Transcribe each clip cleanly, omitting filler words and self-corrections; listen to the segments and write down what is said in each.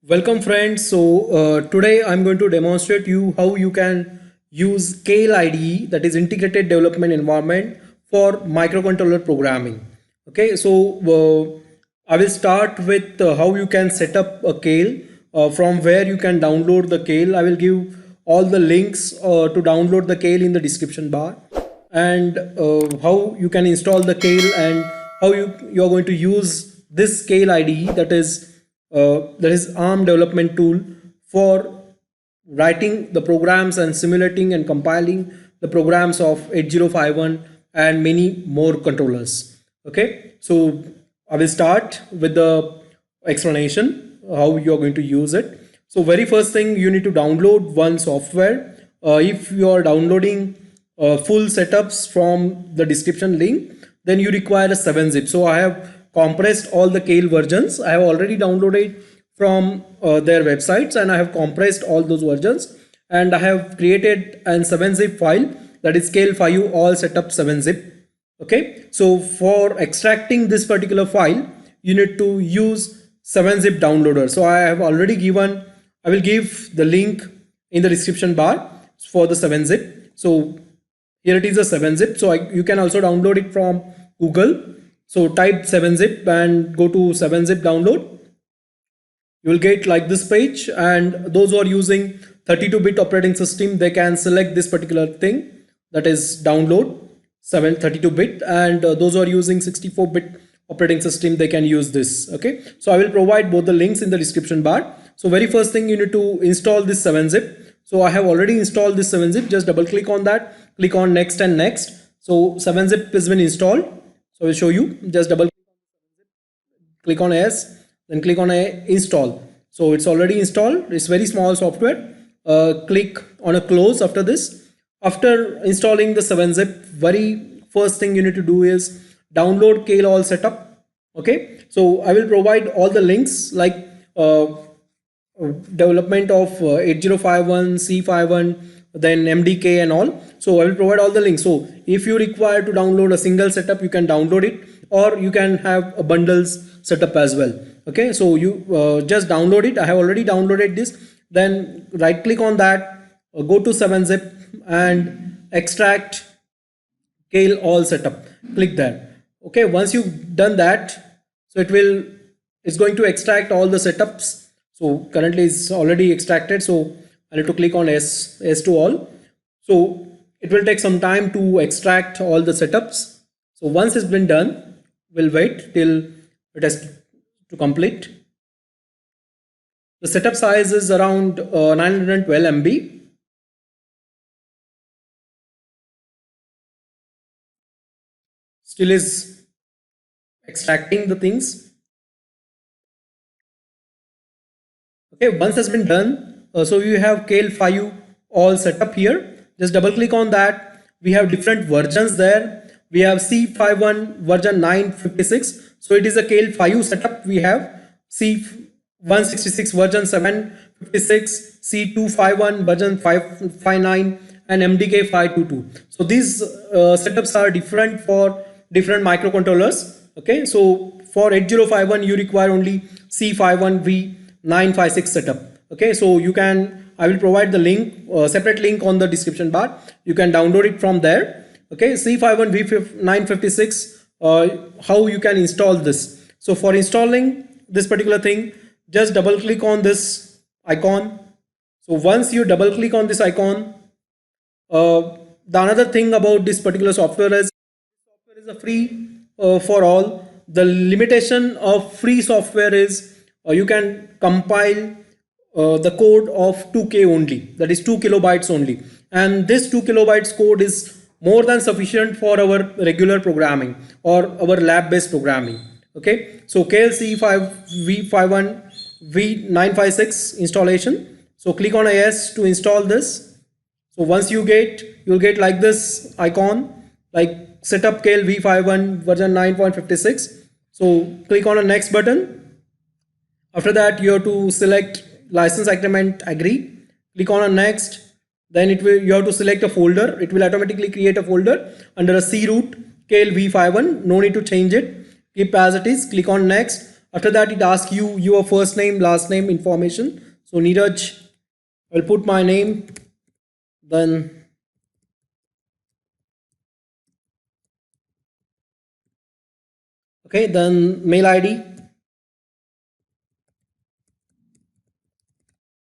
Welcome friends. Today I'm going to demonstrate you how you can use Kale IDE, that is integrated development environment, for microcontroller programming. Okay, I will start with how you can set up a Kale, from where you can download the Kale. I will give all the links to download the Kale in the description bar, and how you can install the Kale, and how you are going to use this Kale IDE, that is ARM development tool for writing the programs and simulating and compiling the programs of 8051 and many more controllers. Okay, so I will start with the explanation how you are going to use it. So very first thing, you need to download one software. If you are downloading full setups from the description link, then you require a 7-zip. So I have compressed all the Kale versions. I have already downloaded from their websites, and I have compressed all those versions, and I have created an 7-zip file, that is Kale 5 all setup 7-zip. Okay, so for extracting this particular file, you need to use 7-zip downloader. So I will give the link in the description bar for the 7-zip. So here it is a 7-zip. So you can also download it from Google. So type 7-zip and go to 7-zip download. You will get like this page, and those who are using 32-bit operating system, they can select this particular thing, that is download 32-bit, and those who are using 64-bit operating system, they can use this. Okay, so I will provide both the links in the description bar. So very first thing, you need to install this 7-zip. So I have already installed this 7-zip. Just double click on that, click on next and next. So 7-zip has been installed. So I will show you. Just double click on S, then click on a install. So it's already installed. It's very small software. Click on a close after this. After installing the 7-zip, very first thing you need to do is download Kale all setup. Okay, so I will provide all the links, like development of 8051, C51, then MDK and all. So I will provide all the links. So if you require to download a single setup, you can download it, or you can have a bundles setup as well. Okay, so you just download it. I have already downloaded this. Then right click on that, go to 7-zip and extract Kale all setup. Click there. Okay, once you've done that, so it's going to extract all the setups. So currently it's already extracted. So I need to click on S to all. So it will take some time to extract all the setups. So once it's been done, we'll wait till it has to complete. The setup size is around 912 MB. Still is extracting the things. Okay, once has been done, so you have Kale 5 all set up here. Just double click on that. We have different versions there. We have C51 version 956. So it is a Kale 5 setup. We have C166 version 756, C251 version 559, and MDK 522. So these setups are different for different microcontrollers. Okay, so for 8051 you require only C51V956 setup. Okay, so I will provide the link, separate link on the description bar. You can download it from there. Okay, C51V956, how you can install this. So for installing this particular thing, just double click on this icon. So once you double click on this icon, the another thing about this particular software is a free for all. The limitation of free software is you can compile the code of 2K only, that is 2 kilobytes only, and this 2 kilobytes code is more than sufficient for our regular programming or our lab based programming. Okay, so KLC5V51V956 installation. So click on AS to install this. So once you'll get like this icon, like setup Kale V51 version 9.56. So click on the next button. After that, you have to select license agreement, agree. Click on a next. Then you have to select a folder. It will automatically create a folder under a C root Kale V51. No need to change it. Keep as it is. Click on next. After that, it asks you your first name, last name information. So Neeraj, I'll put my name, then okay, then mail ID.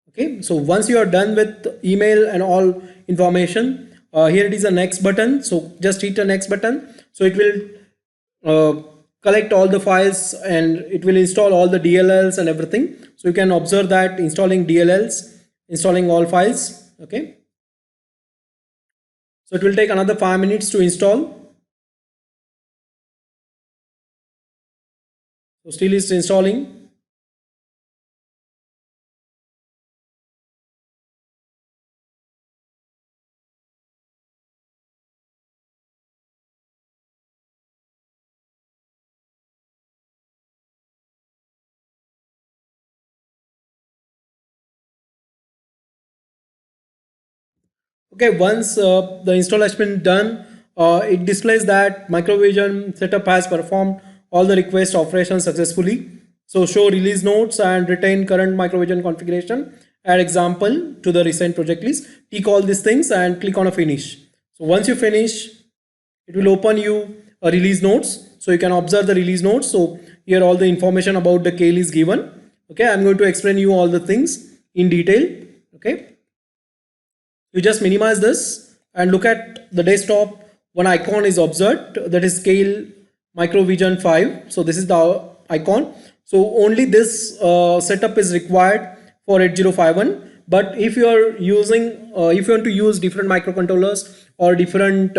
Okay, so once you are done with email and all information, here it is a next button. So just hit the next button. So it will collect all the files and it will install all the DLLs and everything. So you can observe that installing DLLs, installing all files. Okay, so it will take another 5 minutes to install. So still is installing. Okay, once the install has been done, it displays that Microvision setup has performed all the request operations successfully. So show release notes and retain current Microvision configuration. Add example to the recent project list. Tick all these things and click on a finish. So once you finish, it will open you a release notes. So you can observe the release notes. So here all the information about the Kale is given. Okay, I'm going to explain you all the things in detail. Okay, you just minimize this and look at the desktop. One icon is observed, that is Scale Microvision 5. So this is the icon. So only this setup is required for 8051. But if you are using, if you want to use different microcontrollers or different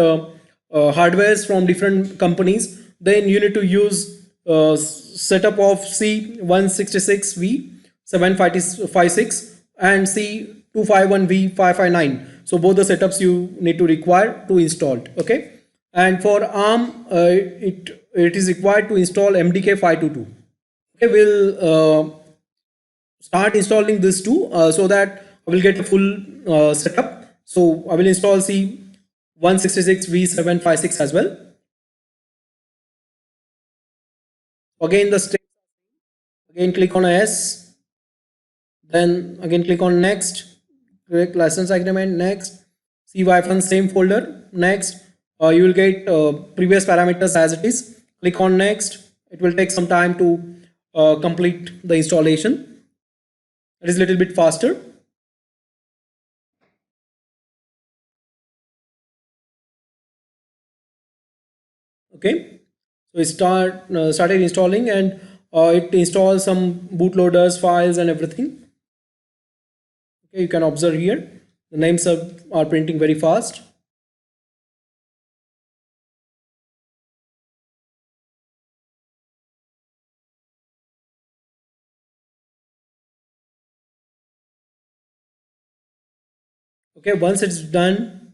hardwares from different companies, then you need to use setup of C166V 756 and C251V559. So both the setups you need to require to install. Okay, and for ARM, it is required to install MDK522. Okay, we'll start installing this too, so that I will get a full setup. So I will install C166V756 as well. Again the step, again click on S, then again click on next, click license agreement, next, see Wi-Fi same folder, next. You will get previous parameters as it is. Click on next. It will take some time to complete the installation. It is a little bit faster. Okay, so it started installing, and it installs some bootloaders, files and everything. Okay, you can observe here the names are printing very fast. Okay, once it's done,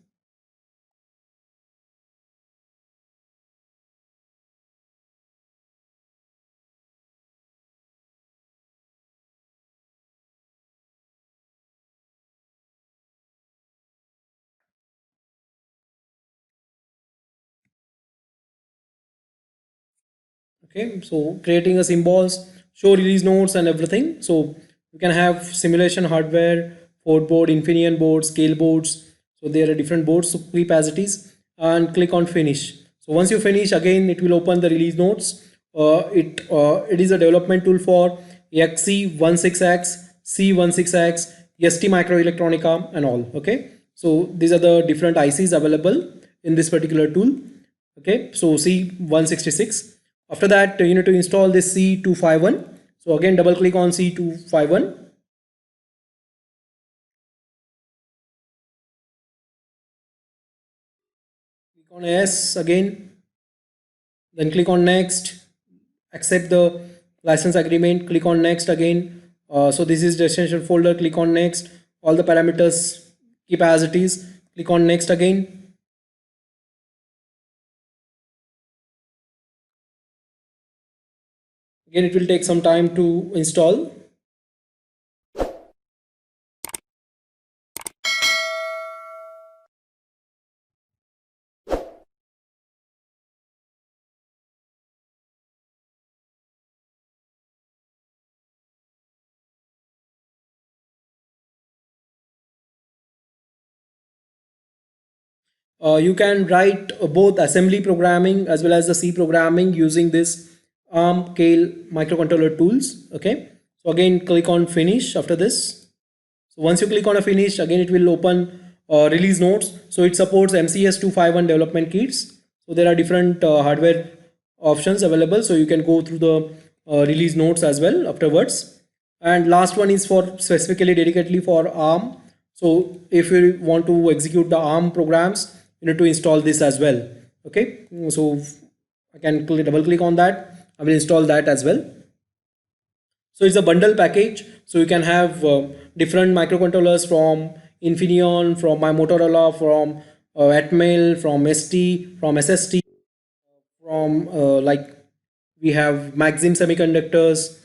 okay, so creating a symbols, show release notes and everything. So you can have simulation hardware, Ford board, Infineon board, scale boards. So there are different boards, so keep as it is and click on finish. So once you finish, again it will open the release notes. It is a development tool for XC16X, C16X, ST Microelectronica and all. Okay, so these are the different ICs available in this particular tool. Okay, so C166. After that, you need to install this C251. So again, double click on C251. Click on S again, then click on next, accept the license agreement, click on next again. So this is destination folder, click on next, all the parameters keep as it is, click on next again. Again, it will take some time to install. you can write both assembly programming as well as the C programming using this ARM Keil microcontroller tools. Okay, so again click on finish after this. So once you click on a finish, again it will open release notes. So it supports MCS 251 development kits. So there are different hardware options available. So you can go through the release notes as well afterwards. And last one is for specifically dedicatedly for ARM. So if you want to execute the ARM programs, you need to install this as well. Okay, so I can double click on that. I will install that as well. So it's a bundle package. So you can have different microcontrollers from Infineon, from my Motorola, from Atmel, from ST, from SST, from like we have Maxim Semiconductors,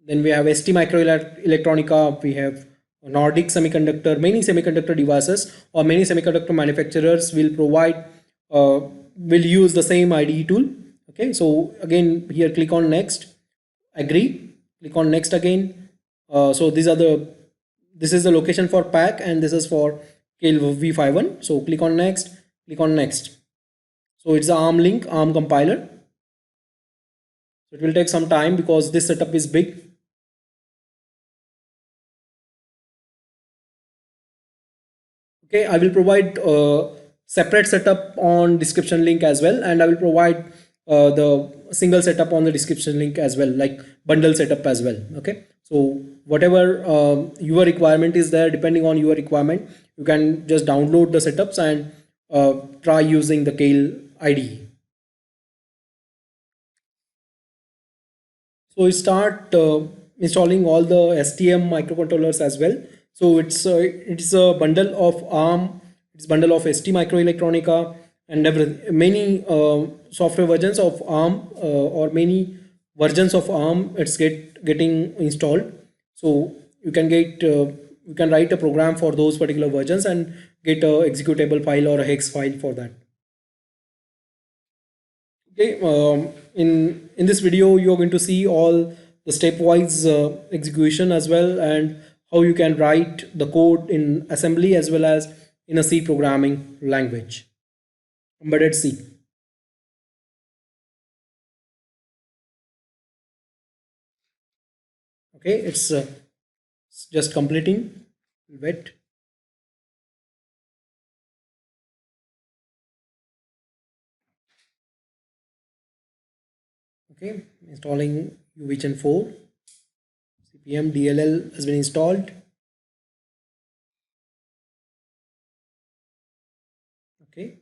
then we have ST Microelectronica, we have Nordic Semiconductor, many semiconductor devices or many semiconductor manufacturers will provide, will use the same IDE tool. Okay, so again here click on next, agree, click on next again. So this is the location for pack and this is for Keil V51. So click on next, click on next. So it's the ARM link, ARM compiler. So it will take some time because this setup is big. Okay, I will provide separate setup on description link as well, and I will provide the single setup on the description link as well, like bundle setup as well. Okay, so whatever your requirement is there, depending on your requirement, you can just download the setups and try using the Keil IDE. So we start installing all the STM microcontrollers as well. So it's a bundle of ARM, it's bundle of ST Microelectronica and many software versions of ARM or many versions of ARM. It's getting installed. So you can get you can write a program for those particular versions and get a executable file or a hex file for that. Okay, in this video you are going to see all the stepwise execution as well, and how you can write the code in assembly as well as in a C programming language, embedded C. Okay, it's just completing. Wait. Okay, installing UVGen 4. CPM DLL has been installed. Okay.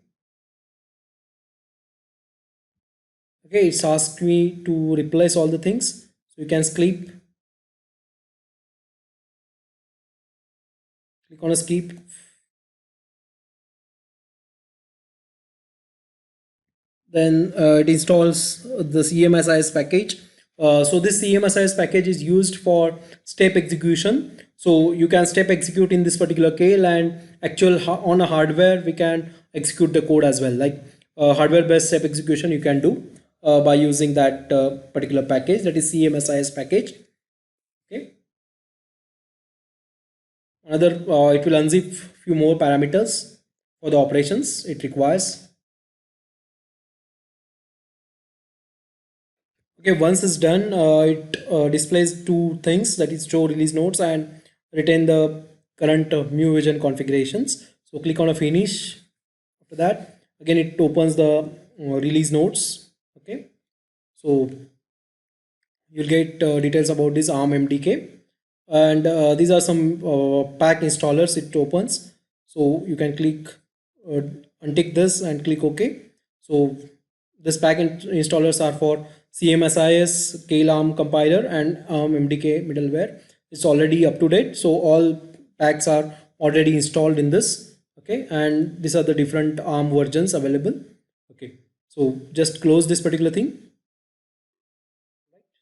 Okay, it's asked me to replace all the things. So you can skip. Click on a skip. Then it installs the CMSIS package. So this CMSIS package is used for step execution. So you can step execute in this particular Keil, and on a hardware we can execute the code as well, like hardware based step execution you can do by using that particular package, that is CMSIS package. Okay. Another it will unzip few more parameters for the operations it requires. Okay, once it's done, it displays two things, that is show release notes and retain the current MuVision configurations. So click on a finish. After that, again it opens the release notes. Okay, so you'll get details about this ARM MDK, and these are some pack installers it opens. So you can click untick this and click OK. So this pack installers are for CMSIS, Keil ARM compiler and ARM MDK middleware. It's already up to date. So all packs are already installed in this. Okay, and these are the different ARM versions available. Okay, so just close this particular thing.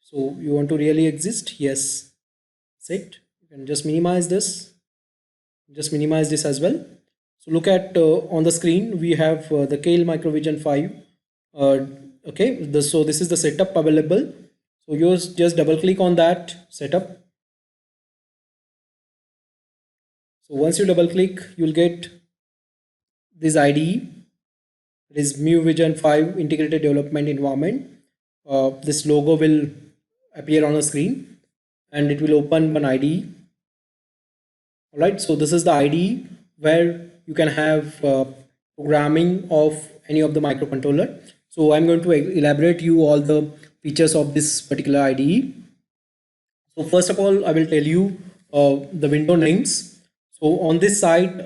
So you want to really exist? Yes. Set. You can just minimize this. Just minimize this as well. So look at on the screen we have the Keil MicroVision 5. Okay, so this is the setup available. So you just double click on that setup. So once you double click, you'll get this IDE. It is Mu Vision 5 Integrated Development Environment. This logo will appear on a screen and it will open one IDE. All right, so this is the IDE where you can have programming of any of the microcontroller. So I'm going to elaborate you all the features of this particular IDE. So first of all, I will tell you the window names. So on this side,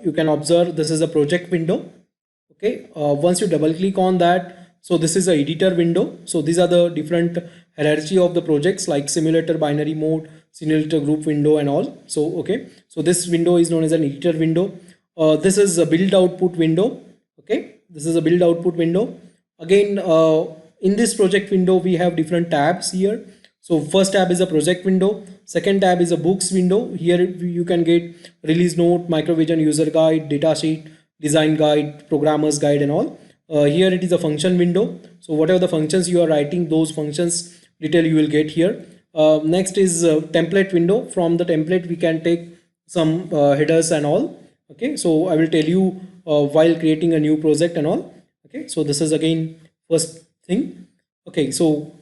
you can observe this is a project window. Okay, once you double click on that, so this is the editor window. So these are the different hierarchy of the projects like simulator binary mode, simulator group window and all. So okay, so this window is known as an editor window. This is a build output window. Okay, this is a build output window. Again, in this project window, we have different tabs here. So first tab is a project window. Second tab is a books window. Here you can get release note, microvision user guide, datasheet, design guide, programmers guide and all. Here it is a function window. So whatever the functions you are writing, those functions detail you will get here. Next is template window. From the template we can take some headers and all. Okay, so I will tell you while creating a new project and all. Okay, so this is again first thing. Okay, so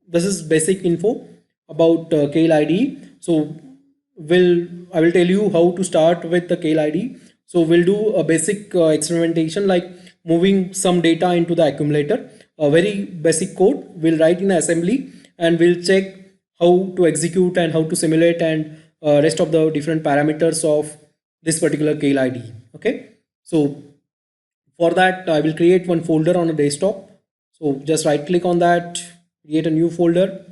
this is basic info about Keil IDE. So I will tell you how to start with the Keil IDE. So we'll do a basic experimentation like moving some data into the accumulator. A very basic code we'll write in assembly and we'll check how to execute and how to simulate and rest of the different parameters of this particular Keil IDE. Okay, so for that I will create one folder on a desktop. So just right click on that, create a new folder.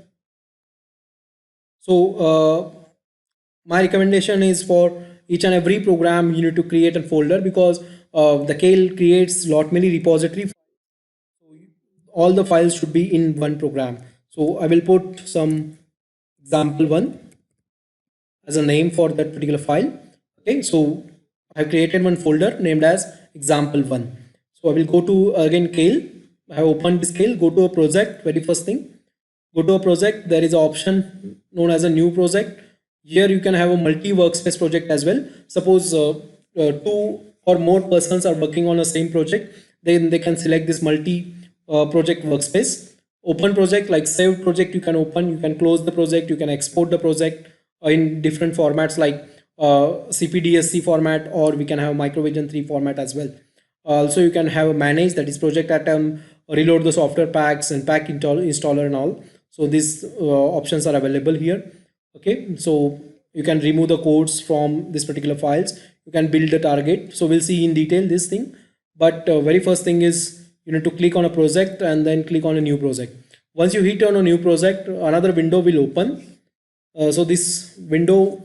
So my recommendation is for each and every program you need to create a folder because the Keil creates lot many repository. So all the files should be in one program. So I will put some example one as a name for that particular file. Okay, so I have created one folder named as example1. So I will go to again Keil. I have opened this Keil, go to a project, very first thing. Go to a project, there is an option known as a new project. Here you can have a multi workspace project as well. Suppose two or more persons are working on a same project, then they can select this multi project workspace. Open project, like saved project you can open, you can close the project, you can export the project in different formats like CPDSC format, or we can have microvision 3 format as well. Also you can have a manage, that is project atom, reload the software packs and pack installer and all. So these options are available here. Okay, so you can remove the codes from this particular files, you can build the target. So we'll see in detail this thing, but very first thing is you need to click on a project and then click on a new project. Once you hit on a new project, another window will open. So this window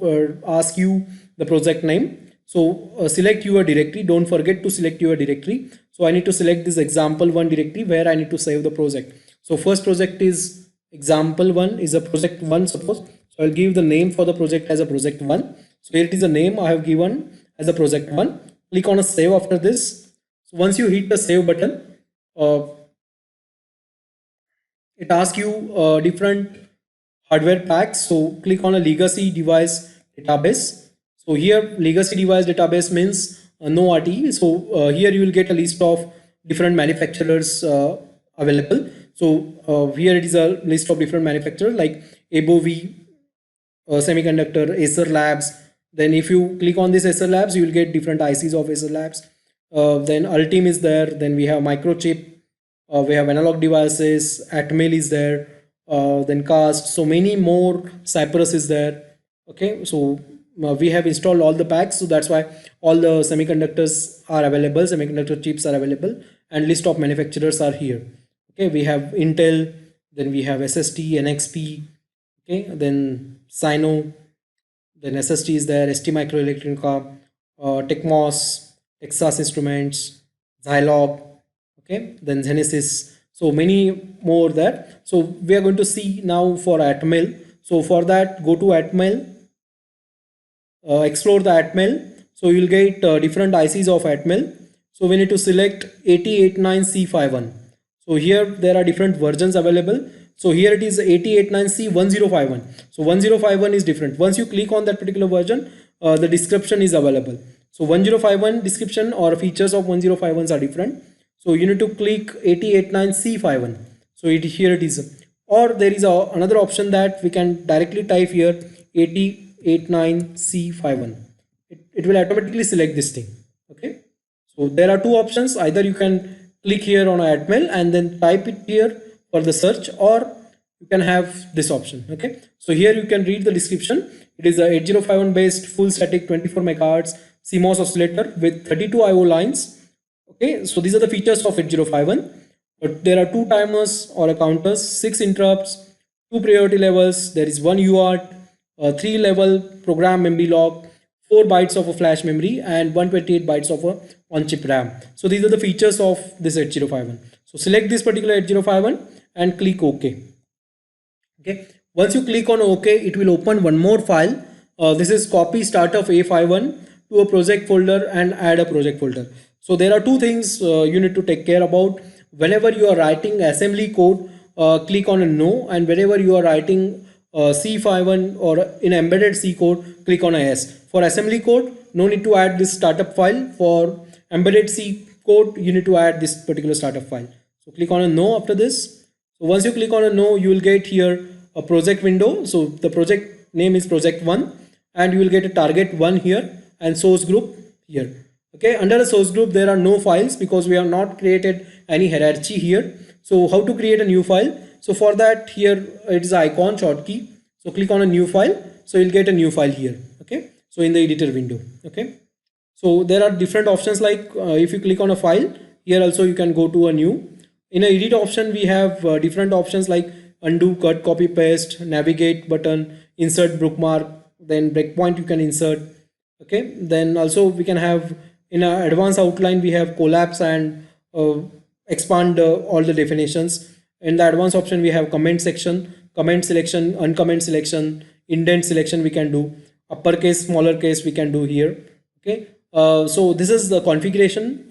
asks you the project name. So select your directory, don't forget to select your directory. So I need to select this example1 directory where I need to save the project. So first project is example1, is a project 1 suppose. So I'll give the name for the project as a project 1. So here it is a name I have given as a project 1. Click on a save after this. So once you hit the save button, it asks you different hardware packs. So click on a legacy device database. So here legacy device database means no RTE. So here you will get a list of different manufacturers available. So here it is a list of different manufacturers like ABOV, Semiconductor, Acer Labs. Then if you click on this Acer Labs, you will get different ICs of Acer Labs. Then Ultim is there. Then we have Microchip. We have Analog Devices. Atmel is there. Then Cast. So many more. Cypress is there. Okay, so we have installed all the packs. So that's why all the semiconductors are available. Semiconductor chips are available, and list of manufacturers are here. Okay, we have Intel. Then we have SST, NXP. Okay, then Sino, then SST is there, ST Microelectronica, Tecmos, Texas Instruments, Zilog, okay, then Genesis. So many more there. So we are going to see now for Atmel. So for that, go to Atmel, explore the Atmel. So you'll get different ICs of Atmel. So we need to select 8089C51. So here there are different versions available. So here it is 8089C1051. So 1051 is different. Once you click on that particular version, the description is available. So 1051 description or features of 1051s are different. So you need to click 8089C51. So here it is. Or there is another option that we can directly type here 8089C51. It will automatically select this thing. Okay. So there are two options. Either you can click here on Admel and then type it here for the search, or you can have this option. Okay. So here you can read the description. It is a 8051 based full static 24 megahertz CMOS oscillator with 32 IO lines. Okay, so these are the features of 8051. But there are two timers or a counters, 6 interrupts, two priority levels. There is one UART, a 3-level program memory lock, 4 bytes of a flash memory, and 128 bytes of a on-chip RAM. So these are the features of this 8051. So select this particular 8051 and click OK. Okay. Once you click on OK, it will open one more file. This is copy start of A51 to a project folder and add a project folder. So there are two things you need to take care about. Whenever you are writing assembly code, click on a no, and whenever you are writing C51 or in embedded C code, click on a yes. For assembly code, no need to add this startup file. For embedded C code, you need to add this particular startup file. So click on a no after this. So once you click on a no, you will get here a project window. So the project name is project 1, and you will get a target 1 here and source group here. Okay, under the source group there are no files because we have not created any hierarchy here. So how to create a new file? So for that, here it is icon shortkey. So click on a new file. So you'll get a new file here. Okay, so in the editor window. Okay, so there are different options like if you click on a file, here also you can go to a new. In a edit option, we have different options like undo, cut, copy, paste, navigate button, insert bookmark, then breakpoint you can insert. Okay, then also we can have in an advanced outline, we have collapse and expand all the definitions. In the advanced option, we have comment section, comment selection, uncomment selection, indent selection we can do, uppercase, smaller case we can do here. Okay, so this is the configuration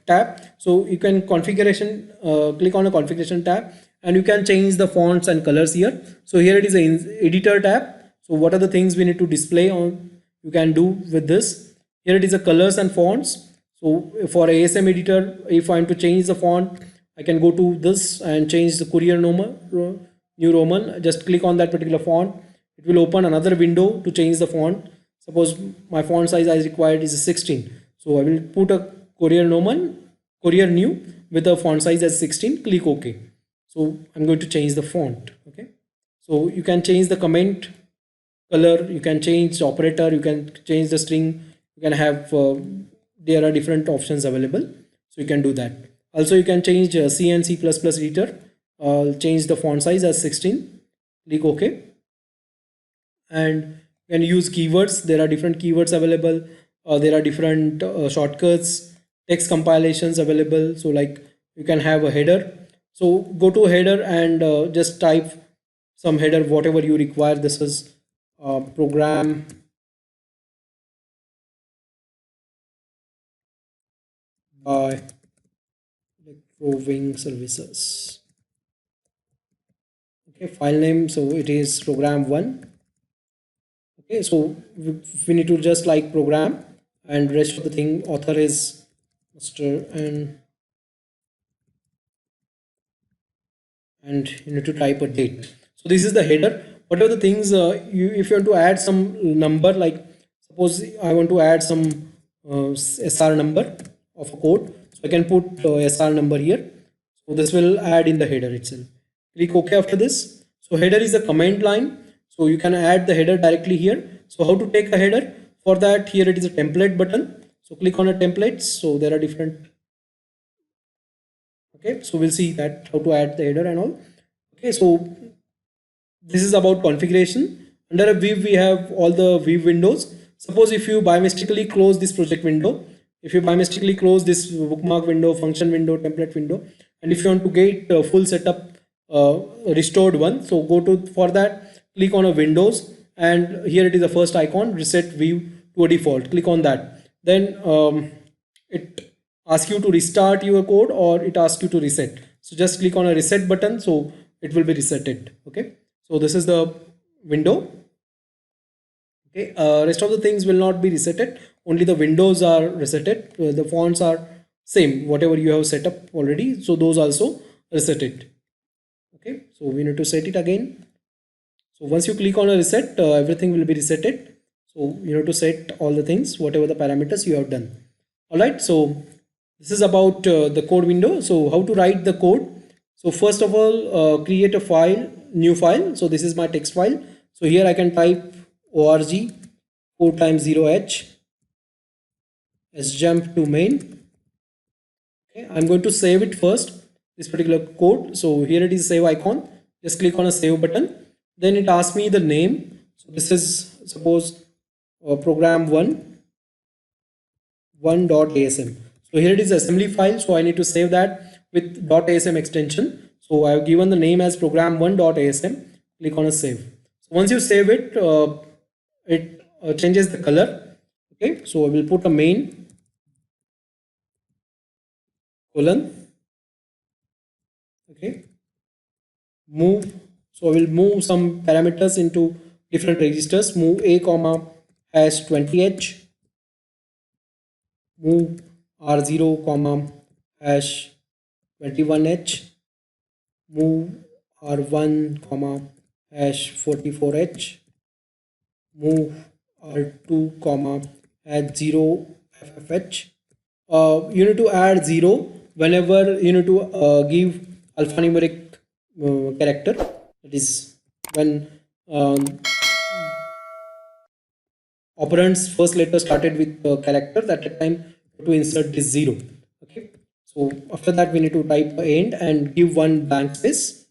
tab. So you can configuration, click on the configuration tab, and you can change the fonts and colors here. So here it is an editor tab. So what are the things we need to display on, you can do with this. Here it is the colors and fonts. So for ASM editor, if I want to change the font, I can go to this and change the Courier New Roman. Just click on that particular font. It will open another window to change the font. Suppose my font size as required is 16. So I will put a Courier New with a font size as 16. Click OK. So I'm going to change the font. Okay. So you can change the comment color, you can change the operator, you can change the string, you can have there are different options available, so you can do that. Also you can change C and C++ editor, change the font size as 16, click OK, and you can use keywords. There are different keywords available, there are different shortcuts, text compilations available. So like you can have a header, so go to header and just type some header whatever you require. This is program by Electrowing Services. Okay, file name, so it is program1. Okay, so we need to just like program, and rest of the thing author is Mr. and you need to type a date. So this is the header. What are the things if you want to add some number, like suppose I want to add some SR number of a code, so I can put SR number here. So this will add in the header itself. Click OK after this. So header is the command line, so you can add the header directly here. So how to take a header? For that, here it is a template button. So click on a template. So there are different. Okay, so we'll see that how to add the header and all. Okay, so this is about configuration. Under a Viv, we have all the Viv windows. Suppose if you by mistakenly close this project window, if you by mistakenly close this bookmark window, function window, template window, and if you want to get a full setup restored one, so go to, for that, click on a Windows, and here it is the first icon, reset view to a default. Click on that. Then it asks you to restart your code, or it asks you to reset. So just click on a reset button, so it will be resetted. Okay, so this is the window. Okay, rest of the things will not be resetted, only the windows are resetted. The fonts are same whatever you have set up already, so those also reset it. Okay, so we need to set it again. So once you click on a reset, everything will be resetted. So you have to set all the things, whatever the parameters you have done. All right, so this is about the code window. So how to write the code? So first of all, create a file, new file. So this is my text file. So here I can type org 4 times 0h sjump to main. Okay, I'm going to save it first, this particular code. So here it is, save icon. Just click on a save button. Then it asks me the name. So this is, suppose, program 1.asm. So here it is assembly file. So I need to save that with .asm extension. So I have given the name as program1.asm. Click on a save. So once you save it, it changes the color. Okay, so I will put a main colon. Okay, move. So I will move some parameters into different registers. Move a comma hash 20h. Move r0 comma hash 21h. Move r1 comma hash 44h. Move r2 comma hash 0 ffh. You need to add 0 whenever you need to give alphanumeric character. That is when operand's first letter started with character, that time to insert this 0. Okay, so after that we need to type end and give one blank space.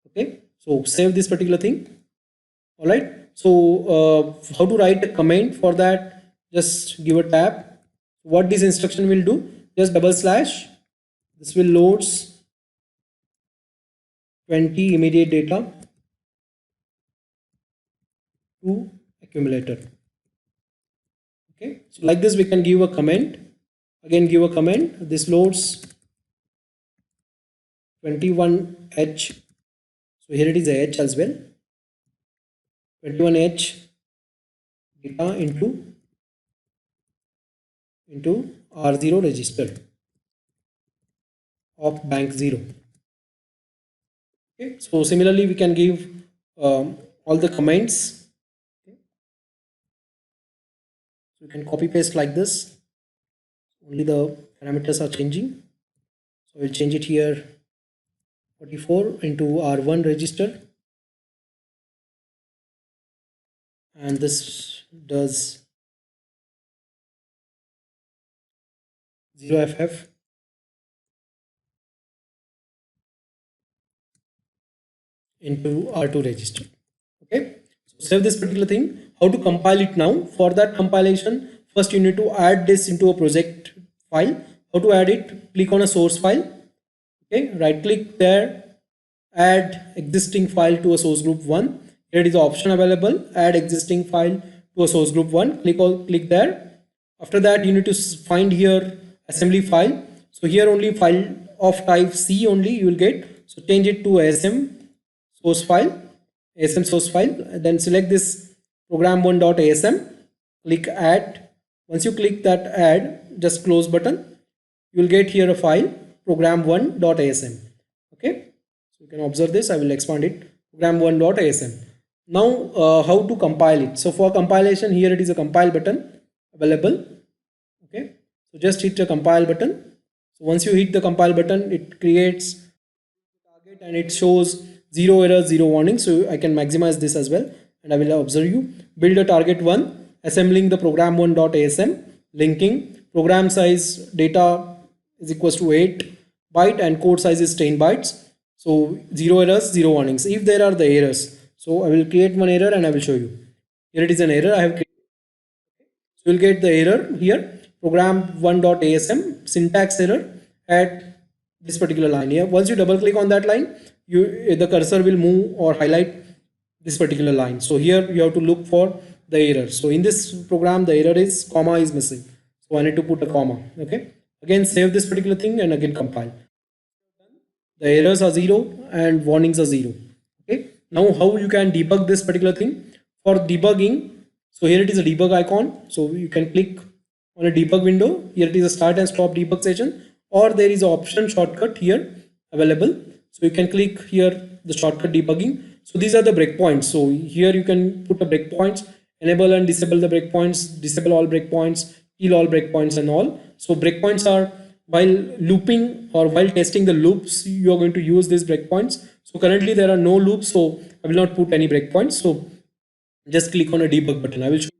Okay, so save this particular thing. All right, so how to write a comment? For that, just give a tab. What this instruction will do, just double slash, this will loads 20 immediate data to accumulator. Okay, so like this we can give a comment. Again give a comment. This loads 21h. So here it is a h as well. 21h data into R0 register of bank 0. Okay, so similarly we can give all the comments. Okay. So you can copy paste like this. Only the parameters are changing. So we'll change it here 44 into R1 register, and this does 0ff into R2 register. Okay, so save this particular thing. How to compile it now? For that compilation, first you need to add this into a project file. How to add it? Click on a source file. Okay, right click there, add existing file to a source group 1. Here it is the option available, add existing file to a source group 1. Click there. After that you need to find here assembly file. So here only file of type C only you will get. So change it to ASM source file, ASM source file. Then select this program1.asm, click add. Once you click that add, just close button, you will get here a file program1.asm. Okay, so you can observe this. I will expand it, program1.asm. Now how to compile it? So for compilation, here it is a compile button available. Okay, so just hit the compile button. So once you hit the compile button, it creates target and it shows 0 error, 0 warning. So I can maximize this as well, and I will observe you. Build a target 1, assembling the program1.asm, linking, program size data is equals to 8 byte and code size is 10 bytes. So 0 errors, 0 warnings. If there are the errors, so I will create one error and I will show you. Here it is an error I have created. So you will get the error here, program1.asm syntax error at this particular line here. Once you double click on that line, the cursor will move or highlight this particular line. So here you have to look for the error. So in this program the error is comma is missing. So I need to put a comma. Okay. Again save this particular thing and again compile. The errors are 0 and warnings are 0. Okay. Now how you can debug this particular thing? For debugging, so here it is a debug icon. So you can click on a debug window. Here it is a start and stop debug session. or there is option shortcut here available. So you can click here the shortcut debugging. So these are the breakpoints. So here you can put a breakpoints, enable and disable the breakpoints, disable all breakpoints, kill all breakpoints and all. So breakpoints are while looping or while testing the loops, you are going to use these breakpoints. So currently there are no loops, so I will not put any breakpoints. So just click on a debug button. I will show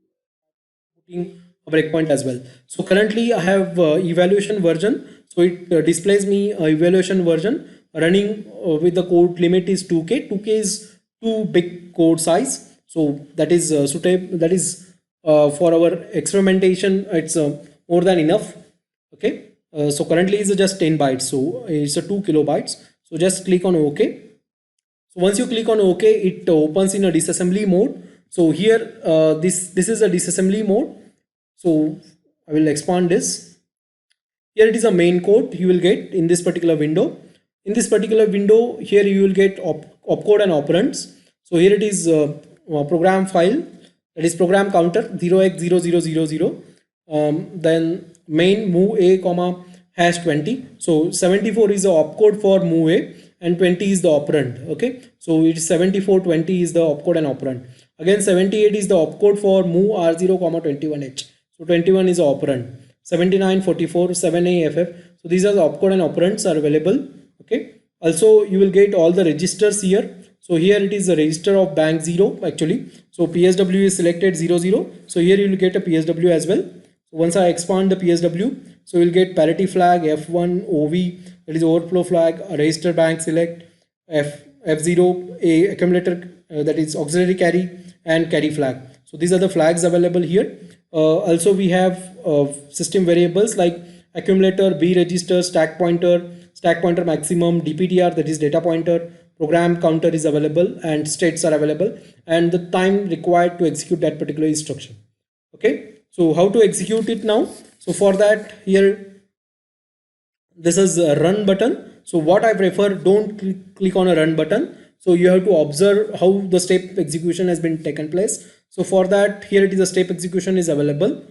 you a breakpoint as well. So currently I have evaluation version. So it displays me evaluation version running with the code limit is 2k. 2k is too big code size. So that is suitable. That is for our experimentation. It's more than enough. Okay. So currently it's just 10 bytes. So it's a 2 kilobytes. So just click on OK. So once you click on OK, it opens in a disassembly mode. So here, this is a disassembly mode. So I will expand this. Here it is a main code you will get in this particular window. In this particular window, here you will get opcode and operands. So here it is a program file, that is program counter 0x0000. Then main move a comma hash 20. So 74 is the opcode for move a and 20 is the operand. Okay, so it is 74, 20 is the opcode and operand. Again 78 is the opcode for move r0 comma 21h. So 21 is the operand. 79, 44, 7AFF. So these are the opcode and operands are available. Okay. Also you will get all the registers here. So here it is the register of bank 0 actually. So PSW is selected 00. So here you will get a PSW as well. So once I expand the PSW, so you will get parity flag, F1, OV, that is overflow flag, a register bank select, F0, a accumulator that is auxiliary carry and carry flag. So these are the flags available here. Also we have system variables like accumulator, B register, stack pointer maximum, DPTR that is data pointer, program counter is available and states are available and the time required to execute that particular instruction. Okay, so how to execute it now? So for that here, this is a run button. So what I prefer, don't click on a run button. So you have to observe how the step execution has been taken place. So for that, here it is a step execution is available.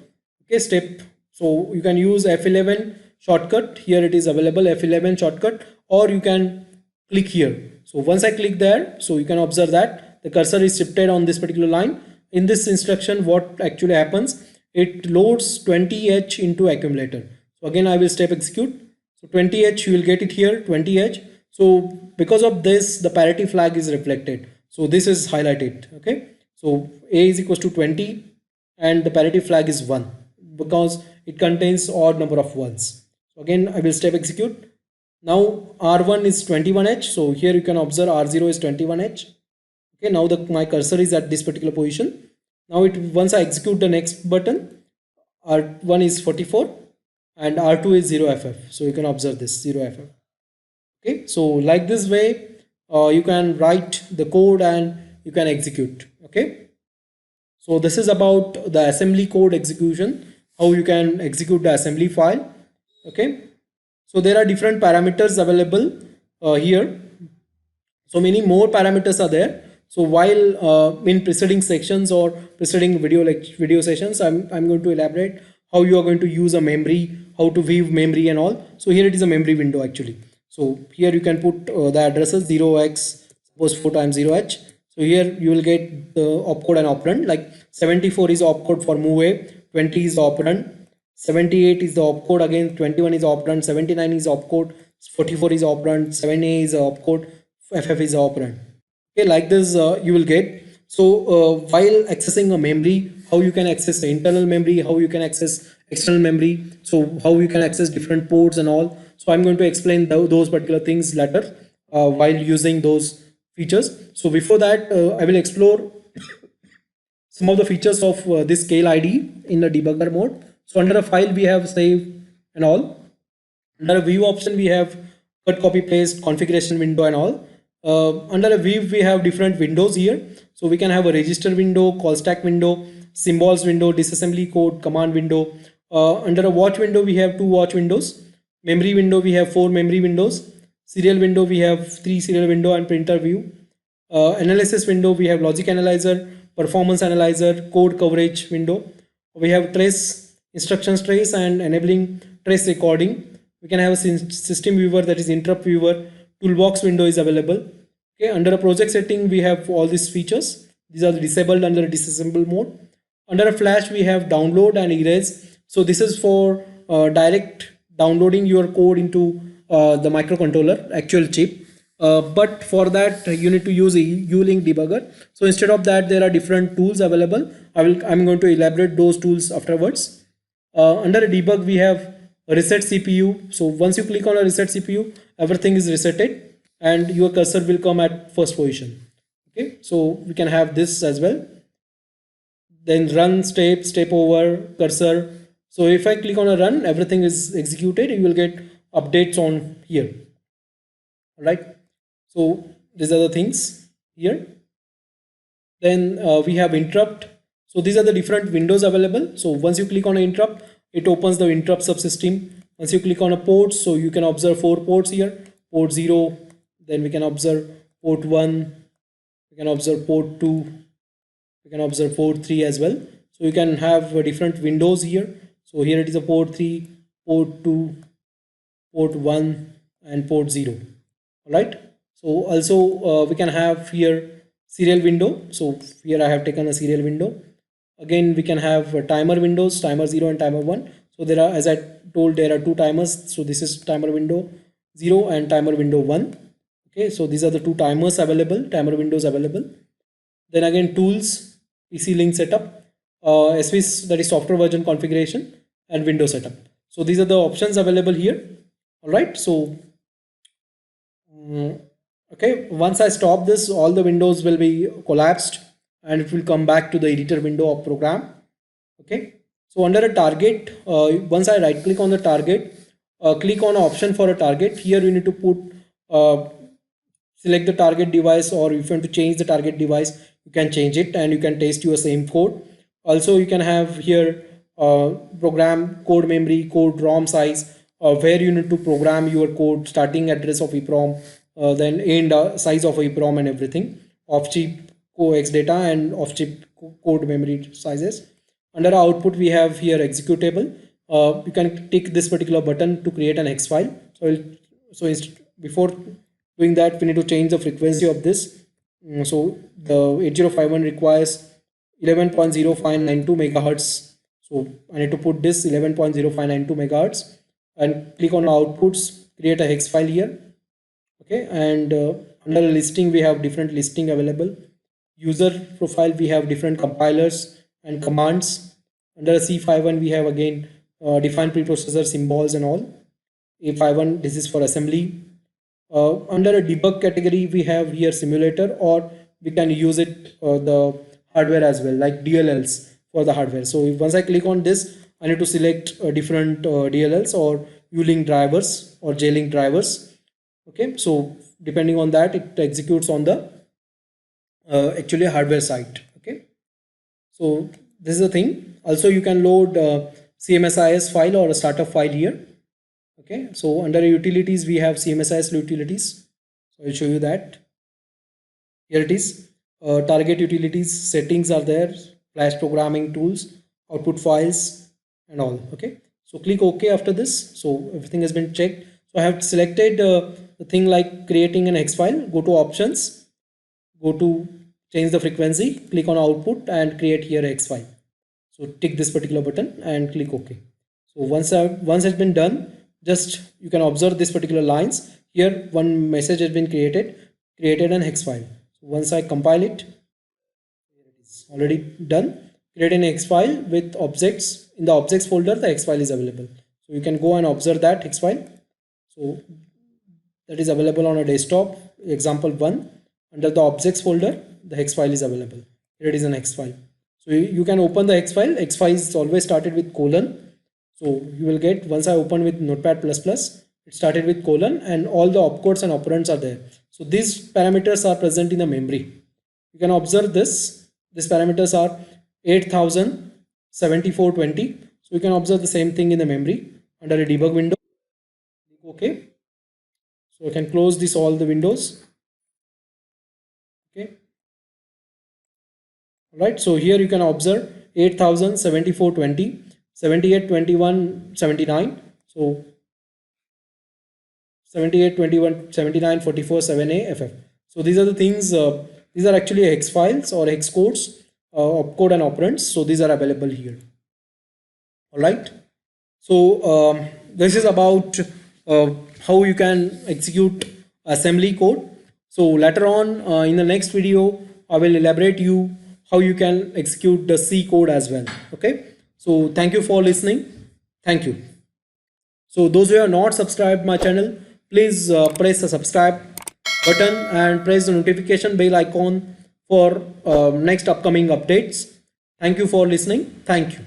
Okay, step. So you can use F11 shortcut. Here it is available F11 shortcut, or you can click here. So once I click there, so you can observe that the cursor is shifted on this particular line. In this instruction, what actually happens, it loads 20H into accumulator. So again, I will step execute. So 20H, you will get it here, 20H. So because of this, the parity flag is reflected. So this is highlighted. Okay. So A is equals to 20 and the parity flag is 1 because it contains odd number of ones. So again, I will step execute. Now R1 is 21H. So here you can observe R0 is 21H. Okay. Now my cursor is at this particular position. Now once I execute the next button, R1 is 44 and R2 is 0FF. So you can observe this 0FF. Okay, so like this way you can write the code and you can execute. Okay, so this is about the assembly code execution, how you can execute the assembly file. Okay, so there are different parameters available here. So many more parameters are there. So while in preceding sections or preceding video sessions, I'm going to elaborate how you are going to use a memory, how to view memory and all. So here it is a memory window actually. So here you can put the addresses 0x, suppose 4 times 0h. So here you will get the opcode and operand, like 74 is the opcode for move A, 20 is the operand, 78 is the opcode, again 21 is the operand, 79 is the opcode, 44 is the operand, 7A is the opcode, FF is the operand. Okay, like this you will get. So while accessing a memory, how you can access the internal memory, how you can access external memory, so how you can access different ports and all. So I'm going to explain those particular things later while using those features. So before that, I will explore some of the features of this scale ID in the debugger mode. So under a file we have save and all. Under a view option we have cut, copy, paste, configuration window and all. Under a view we have different windows here. So we can have a register window, call stack window, symbols window, disassembly code, command window. Under a watch window we have 2 watch windows. Memory window we have 4 memory windows. Serial window we have 3 serial window and printer view. Analysis window we have logic analyzer, performance analyzer, code coverage window. We have trace, instructions trace and enabling trace recording. we can have a system viewer, that is interrupt viewer, toolbox window is available. Okay, under a project setting we have all these features. These are disabled under disassemble mode. Under a flash we have download and erase. So this is for direct downloading your code into the microcontroller actual chip. But for that you need to use a Ulink debugger. So instead of that, there are different tools available. I'm going to elaborate those tools afterwards. Under a debug we have a reset CPU. So once you click on a reset CPU, everything is resetted and your cursor will come at first position. Okay, so we can have this as well. Then run, step over, cursor. So if I click on a run, everything is executed. You will get updates on here. All right. So these are the things here. Then we have interrupt. So these are the different windows available. So once you click on an interrupt, it opens the interrupt subsystem. Once you click on a port, so you can observe 4 ports here. Port 0, then we can observe port 1, we can observe port 2, we can observe port 3 as well. So you can have different windows here. So here it is a port 3, port 2, port 1 and port 0. All right. So also we can have here serial window. So here I have taken a serial window. Again we can have timer windows, timer 0 and timer 1. So there are, as I told, there are 2 timers. So this is timer window 0 and timer window 1. Okay, so these are the 2 timers available, timer windows available. Then again tools, PC link setup, SVS, that is software version configuration, and window setup. So these are the options available here. All right. So okay, once I stop this, all the windows will be collapsed and it will come back to the editor window of program. Okay. So under a target, once I right click on the target, click on option for a target. Here you need to put select the target device, or if you want to change the target device, you can change it and you can paste your same code. Also you can have here program code memory, code ROM size, where you need to program your code, starting address of EEPROM, then end size of EEPROM and everything, off chip coax data and off chip code memory sizes. Under output we have here executable. You can tick this particular button to create an hex file. So before doing that, we need to change the frequency of this. So the 8051 requires 11.0592 megahertz. So I need to put this 11.0592 megahertz and click on outputs, create a hex file here. Okay, and under listing we have different listing available. User profile we have different compilers and commands. Under C51 we have again define preprocessor symbols and all. A51, this is for assembly. Under a debug category we have here simulator, or we can use it the hardware as well, like DLLs for the hardware. So once I click on this, I need to select different DLLs or Ulink drivers or JLink drivers. Okay, so depending on that, it executes on the actually hardware side. Okay, so this is the thing. Also you can load CMSIS file or a startup file here. Okay, so under utilities we have CMSIS utilities. So I'll show you that. Here it is. Target utilities, settings are there, flash programming tools, output files and all. Okay, so click OK after this. So everything has been checked. So I have selected the thing like creating an hex file. Go to options, go to change the frequency, click on output and create here hex file. So tick this particular button and click OK. So once it's been done, just you can observe this particular lines here. One message has been created an hex file. So once I compile it, here it is already done. Create an hex file with objects. In the objects folder, the hex file is available. So you can go and observe that hex file. So that is available on a desktop. Example 1, under the objects folder, the hex file is available. Here it is an hex file. So you can open the hex file. Hex file is always started with colon. So you will get, once I open with Notepad++, it started with colon and all the opcodes and operands are there. So these parameters are present in the memory. You can observe this. These parameters are 8000, 7420. So you can observe the same thing in the memory under a debug window. Okay. So I can close this all the windows. Okay. All right. So here you can observe 8000, 7420. 78, 21, 79. So 78, 21, 79, 44, 7a, ff. So these are the things, these are actually hex files or hex codes, opcode and operands. So these are available here. All right. So this is about how you can execute assembly code. So later on in the next video, I will elaborate you how you can execute the C code as well. Okay. So thank you for listening. Thank you. So those who are not subscribed my channel, please press the subscribe button and press the notification bell icon for next upcoming updates. Thank you for listening. Thank you.